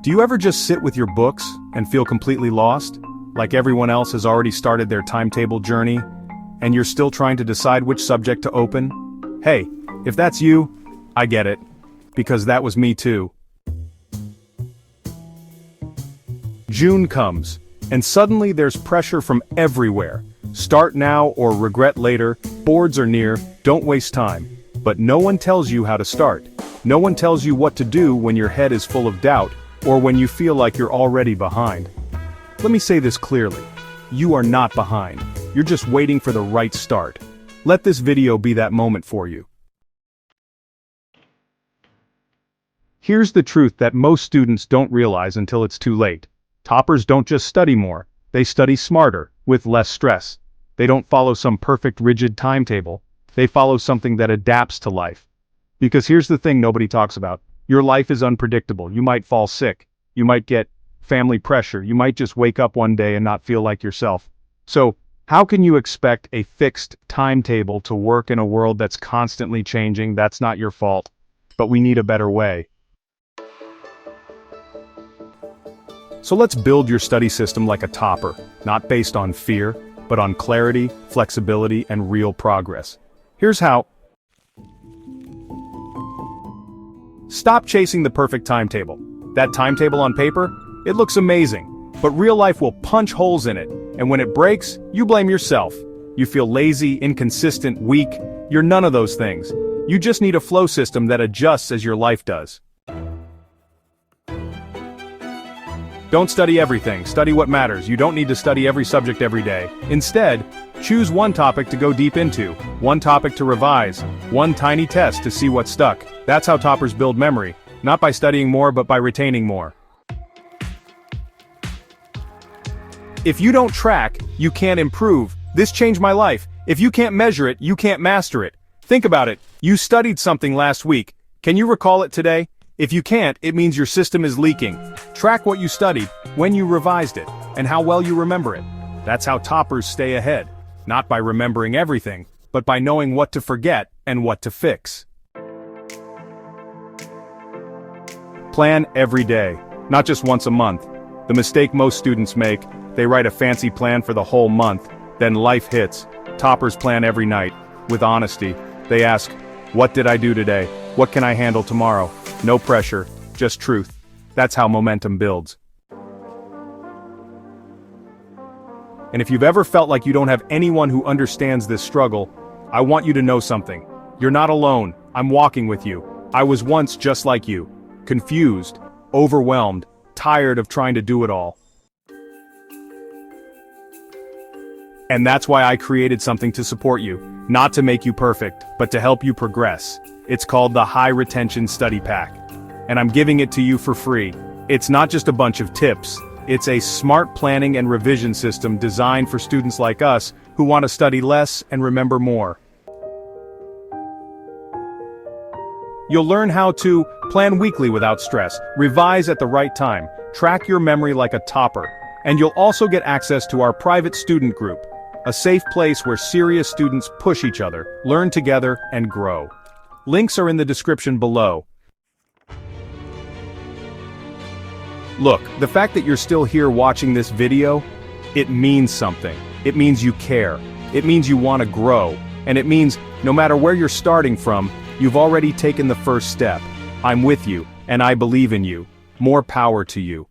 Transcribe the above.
Do you ever just sit with your books and feel completely lost? Like everyone else has already started their timetable journey, and you're still trying to decide which subject to open? Hey, if that's you, I get it. Because that was me too. June comes, and suddenly there's pressure from everywhere. Start now or regret later, boards are near, don't waste time. But no one tells you how to start. No one tells you what to do when your head is full of doubt, or when you feel like you're already behind. Let me say this clearly. You are not behind. You're just waiting for the right start. Let this video be that moment for you. Here's the truth that most students don't realize until it's too late. Toppers don't just study more, they study smarter, with less stress. They don't follow some perfect rigid timetable. They follow something that adapts to life. Because here's the thing nobody talks about. Your life is unpredictable. You might fall sick. You might get family pressure. You might just wake up one day and not feel like yourself. So, how can you expect a fixed timetable to work in a world that's constantly changing? That's not your fault. But we need a better way. So let's build your study system like a topper, not based on fear, but on clarity, flexibility, and real progress. Here's how. Stop chasing the perfect timetable. That timetable on paper, it looks amazing, but real life will punch holes in it, and when it breaks, you blame yourself. You feel lazy, inconsistent, weak. You're none of those things. You just need a flow system that adjusts as your life does. Don't study everything, study what matters. You don't need to study every subject every day. Instead, choose one topic to go deep into, one topic to revise, one tiny test to see what stuck. That's how toppers build memory, not by studying more but by retaining more. If you don't track, you can't improve. This changed my life. If you can't measure it, you can't master it. Think about it. You studied something last week. Can you recall it today? If you can't, it means your system is leaking. Track what you studied, when you revised it, and how well you remember it. That's how toppers stay ahead. Not by remembering everything, but by knowing what to forget and what to fix. Plan every day, not just once a month. The mistake most students make, they write a fancy plan for the whole month, then life hits. Toppers plan every night, with honesty. They ask, what did I do today? What can I handle tomorrow? No pressure, just truth. That's how momentum builds. And if you've ever felt like you don't have anyone who understands this struggle, I want you to know something. You're not alone. I'm walking with you. I was once just like you. Confused, overwhelmed, tired of trying to do it all. And that's why I created something to support you, not to make you perfect, but to help you progress. It's called the High Retention Study Pack. And I'm giving it to you for free. It's not just a bunch of tips. It's a smart planning and revision system designed for students like us who want to study less and remember more. You'll learn how to plan weekly without stress, revise at the right time, track your memory like a topper, and you'll also get access to our private student group, a safe place where serious students push each other, learn together, and grow. Links are in the description below. Look, the fact that you're still here watching this video, it means something. It means you care. It means you want to grow. And it means, no matter where you're starting from, you've already taken the first step. I'm with you, and I believe in you. More power to you.